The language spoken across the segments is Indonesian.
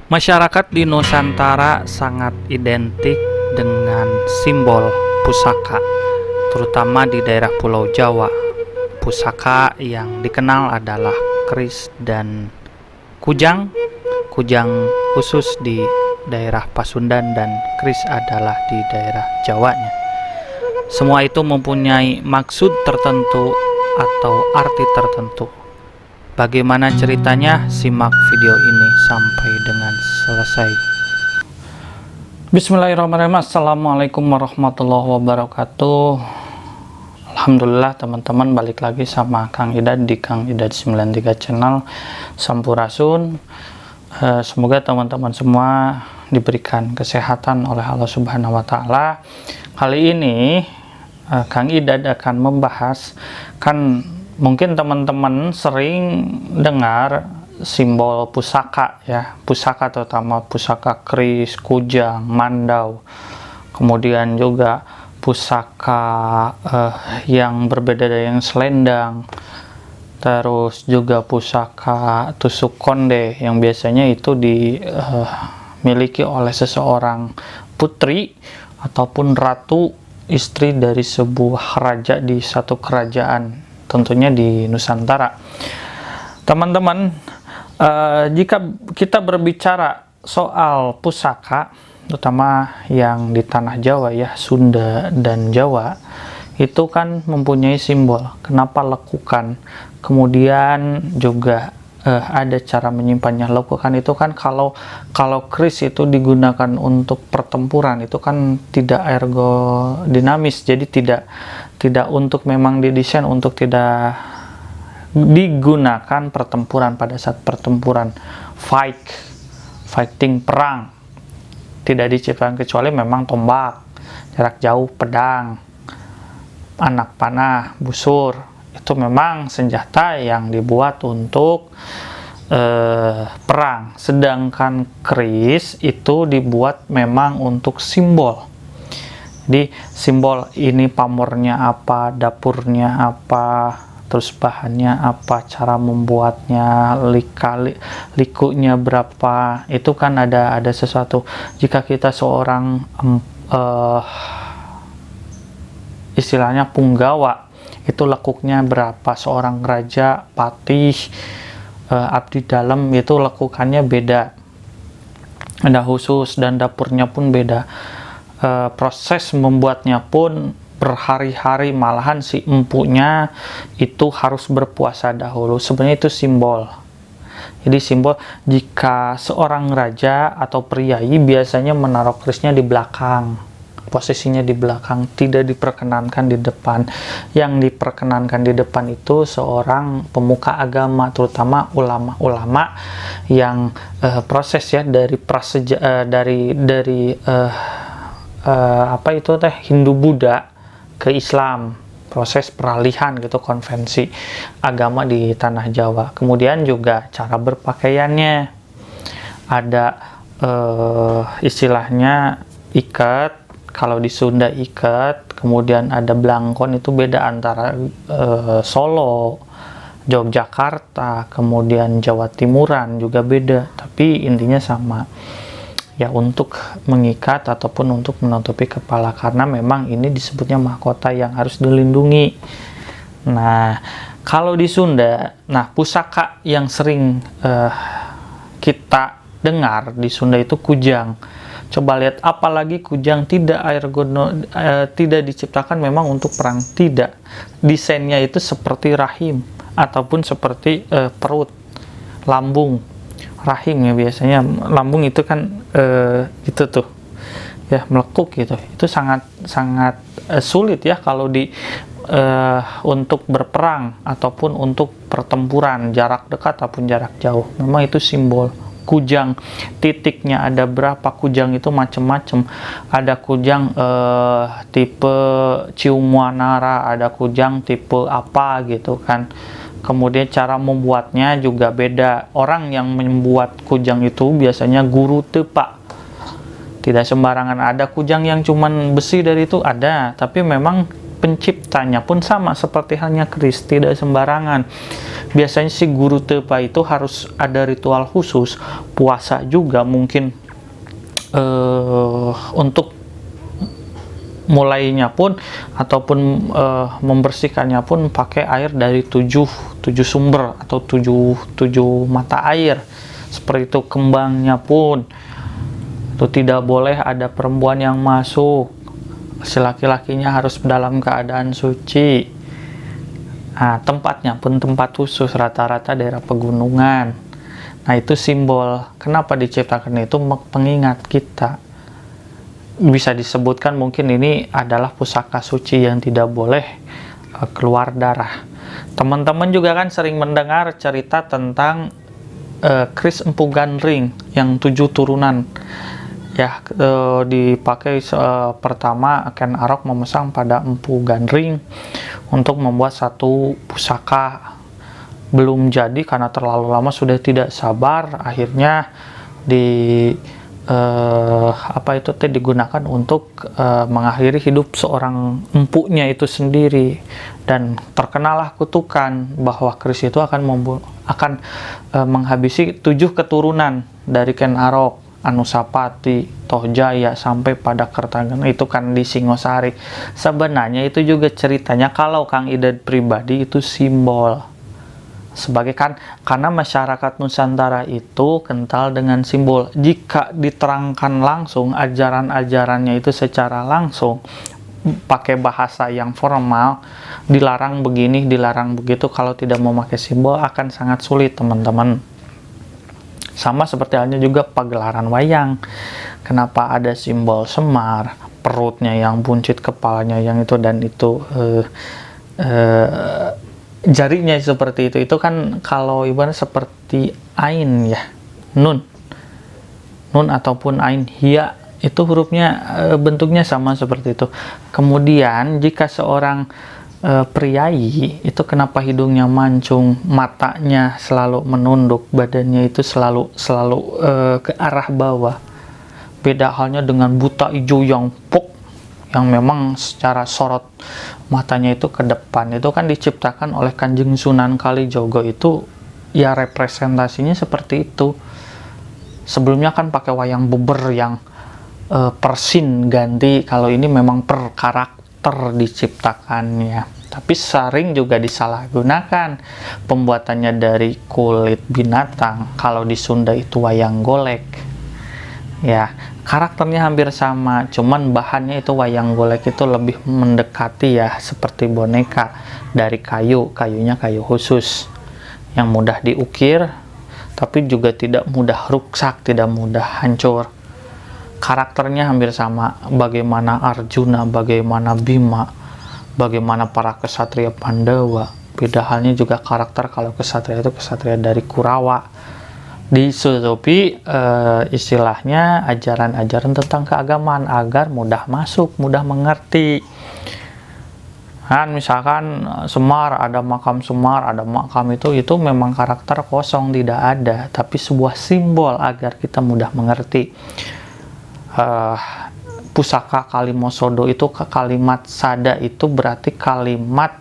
Masyarakat di Nusantara sangat identik dengan simbol pusaka, terutama di daerah Pulau Jawa. Pusaka yang dikenal adalah keris dan kujang. Kujang khusus di daerah Pasundan dan keris adalah di daerah Jawanya. Semua itu mempunyai maksud tertentu atau arti tertentu. Bagaimana ceritanya? Simak video ini sampai dengan selesai. Bismillahirrahmanirrahim. Assalamualaikum warahmatullahi wabarakatuh. Alhamdulillah teman-teman, balik lagi sama Kang Idad di Kang Idad 93 channel Sampurasun. Semoga teman-teman semua diberikan kesehatan oleh Allah Subhanahu wa Ta'ala. Kali ini Kang Idad akan membahas, kan mungkin teman-teman sering dengar simbol pusaka ya, pusaka terutama pusaka keris, kujang, mandau, kemudian juga pusaka yang berbeda dari yang selendang, terus juga pusaka tusuk konde yang biasanya itu dimiliki oleh seseorang putri ataupun ratu, istri dari sebuah raja di satu kerajaan, tentunya di Nusantara. Teman-teman, jika kita berbicara soal pusaka, terutama yang di tanah Jawa ya, Sunda dan Jawa, itu kan mempunyai simbol. Kenapa lekukan? Kemudian juga ada cara menyimpannya. Lekukan itu kan kalau keris itu digunakan untuk pertempuran, itu kan tidak ergodinamis, jadi tidak untuk memang didesain untuk tidak digunakan pertempuran. Pada saat pertempuran, fighting, perang, tidak diciptakan kecuali memang tombak, jarak jauh, pedang, anak panah, busur. Itu memang senjata yang dibuat untuk perang. Sedangkan keris itu dibuat memang untuk simbol. Jadi simbol ini pamornya apa, dapurnya apa, terus bahannya apa, cara membuatnya, likunya berapa, itu kan ada sesuatu. Jika kita seorang istilahnya punggawa, itu lekuknya berapa, seorang raja, patih, abdi dalam, itu lekukannya beda, ada khusus, dan dapurnya pun beda. Proses membuatnya pun berhari-hari, malahan si empunya itu harus berpuasa dahulu. Sebenarnya itu simbol. Jadi simbol, jika seorang raja atau priai biasanya menaruh kerisnya di belakang, posisinya di belakang, tidak diperkenankan di depan. Yang diperkenankan di depan itu seorang pemuka agama, terutama ulama-ulama yang proses ya dari apa itu teh, Hindu Buddha ke Islam, proses peralihan gitu, konvensi agama di tanah Jawa. Kemudian juga cara berpakaiannya, ada istilahnya ikat, kalau di Sunda ikat, kemudian ada blangkon, itu beda antara Solo, Yogyakarta, kemudian Jawa Timuran juga beda, tapi intinya sama ya, untuk mengikat ataupun untuk menutupi kepala, karena memang ini disebutnya mahkota yang harus dilindungi. Nah, kalau di Sunda, nah pusaka yang sering kita dengar di Sunda itu kujang. Coba lihat, apalagi kujang tidak tidak diciptakan memang untuk perang, tidak. Desainnya itu seperti rahim ataupun seperti perut, lambung. Rahim ya, biasanya lambung itu kan itu tuh ya, melekuk gitu. Itu sangat sulit ya kalau untuk berperang ataupun untuk pertempuran jarak dekat ataupun jarak jauh. Memang itu simbol. Kujang, titiknya ada berapa kujang itu macam-macam. Ada kujang tipe Ciumuanara, ada kujang tipe apa gitu kan. Kemudian cara membuatnya juga beda. Orang yang membuat kujang itu biasanya guru tepak. Tidak sembarangan. Ada kujang yang cuman besi dari itu, ada. Tapi memang penciptanya pun sama seperti halnya keris, tidak sembarangan. biasanya si guru tepa itu harus ada ritual khusus, puasa juga mungkin, untuk mulainya pun ataupun membersihkannya pun pakai air dari tujuh sumber atau tujuh mata air seperti itu. Kembangnya pun itu tidak boleh ada perempuan yang masuk, si laki-lakinya harus dalam keadaan suci. Nah, tempatnya pun tempat khusus, rata-rata daerah pegunungan. Nah, itu simbol. Kenapa diciptakan itu? Pengingat kita. Bisa disebutkan mungkin ini adalah pusaka suci yang tidak boleh keluar darah. Teman-teman juga kan sering mendengar cerita tentang keris Empu Gandring yang 7 turunan. Ya, dipakai pertama Ken Arok memesan pada Empu Gandring untuk membuat satu pusaka. Belum jadi karena terlalu lama, sudah tidak sabar, akhirnya digunakan untuk mengakhiri hidup seorang empunya itu sendiri. Dan terkenalah kutukan bahwa keris itu akan menghabisi 7 keturunan dari Ken Arok, Anusapati, Tohjaya sampai pada Kertanegara, itu kan di Singosari. Sebenarnya itu juga ceritanya kalau Kang Idad pribadi itu simbol. Sebagai karena masyarakat Nusantara itu kental dengan simbol. Jika diterangkan langsung ajaran-ajarannya itu secara langsung pakai bahasa yang formal, dilarang begini, dilarang begitu, kalau tidak memakai simbol akan sangat sulit, teman-teman. Sama seperti halnya juga pagelaran wayang. Kenapa ada simbol Semar, perutnya yang buncit, kepalanya yang itu, dan itu jarinya seperti itu. Itu kan kalau ibarat seperti ain ya, nun ataupun ain hia, itu hurufnya bentuknya sama seperti itu. Kemudian jika seorang priayi itu kenapa hidungnya mancung, matanya selalu menunduk, badannya itu selalu ke arah bawah. Beda halnya dengan buta hijau yang memang secara sorot matanya itu ke depan. Itu kan diciptakan oleh Kanjeng Sunan Kalijogo, itu ya representasinya seperti itu. Sebelumnya kan pakai wayang beber yang persin ganti, kalau ini memang per karakter diciptakannya. Tapi sering juga disalahgunakan pembuatannya dari kulit binatang. Kalau di Sunda itu wayang golek. Ya, karakternya hampir sama, cuman bahannya itu wayang golek itu lebih mendekati ya seperti boneka dari kayunya kayu khusus yang mudah diukir, tapi juga tidak mudah rusak, tidak mudah hancur. Karakternya hampir sama, bagaimana Arjuna, bagaimana Bima, bagaimana para kesatria Pandawa. Beda halnya juga karakter kalau kesatria itu kesatria dari Kurawa. Disusupi istilahnya ajaran-ajaran tentang keagamaan agar mudah masuk, mudah mengerti. Kan misalkan Semar, ada makam Semar, ada makam itu memang karakter kosong, tidak ada, tapi sebuah simbol agar kita mudah mengerti. Pusaka Kalimosodo itu kalimat sada itu berarti kalimat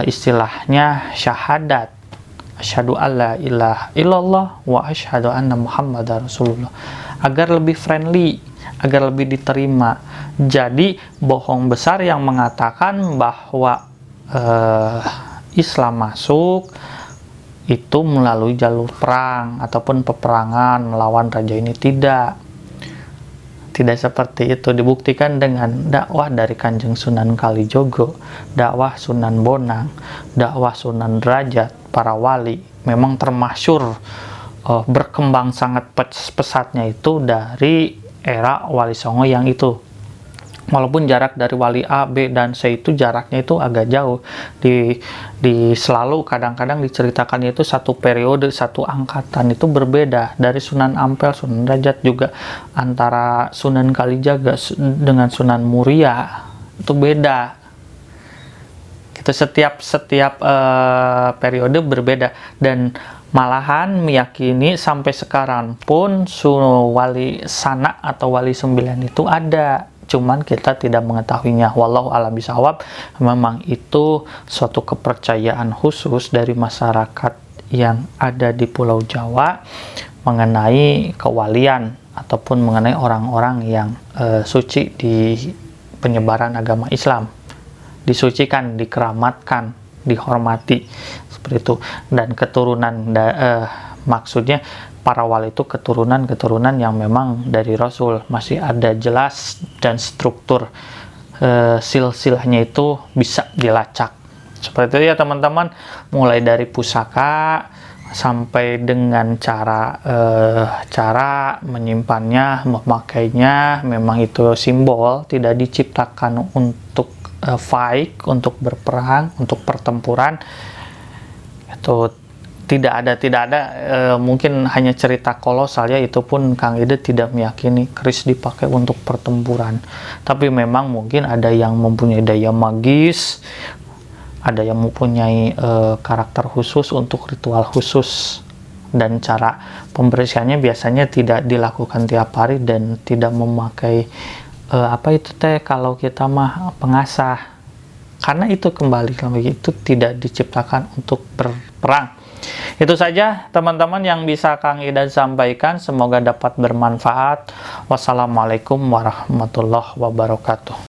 istilahnya syahadat, asyhadu alla ilaha illallah wa asyhadu anna muhammadar rasulullah, agar lebih friendly, agar lebih diterima. Jadi bohong besar yang mengatakan bahwa Islam masuk itu melalui jalur perang ataupun peperangan melawan raja ini, tidak seperti itu. Dibuktikan dengan dakwah dari Kanjeng Sunan Kalijogo, dakwah Sunan Bonang, dakwah Sunan Derajat, para wali. Memang termasyur berkembang sangat pesatnya itu dari era Wali Songo yang itu. Walaupun jarak dari wali A, B, dan C itu jaraknya itu agak jauh. Selalu kadang-kadang diceritakan itu satu periode, satu angkatan itu berbeda. Dari Sunan Ampel, Sunan Derajat juga antara Sunan Kalijaga dengan Sunan Muria itu beda. Itu setiap periode berbeda, dan malahan meyakini sampai sekarang pun Wali Sanak atau Wali 9 itu ada cuman kita tidak mengetahuinya. Wallahu a'lam bishawab. Memang itu suatu kepercayaan khusus dari masyarakat yang ada di Pulau Jawa mengenai kewalian ataupun mengenai orang-orang yang suci di penyebaran agama Islam, disucikan, dikeramatkan, dihormati, seperti itu. Dan keturunan maksudnya para wali itu keturunan yang memang dari Rasul, masih ada jelas dan struktur silsilahnya itu bisa dilacak. Seperti itu ya teman-teman, mulai dari pusaka sampai dengan cara menyimpannya, memakainya, memang itu simbol, tidak diciptakan untuk fight, untuk berperang, untuk pertempuran. Itu tidak ada, mungkin hanya cerita kolosal ya, itu pun Kang Ida tidak meyakini keris dipakai untuk pertempuran. Tapi memang mungkin ada yang mempunyai daya magis, ada yang mempunyai karakter khusus untuk ritual khusus, dan cara pembersihannya biasanya tidak dilakukan tiap hari dan tidak memakai kalau kita mah pengasah, karena itu kembali lagi itu tidak diciptakan untuk berperang. Itu saja teman-teman yang bisa Kang Ida sampaikan, semoga dapat bermanfaat. Wassalamualaikum warahmatullahi wabarakatuh.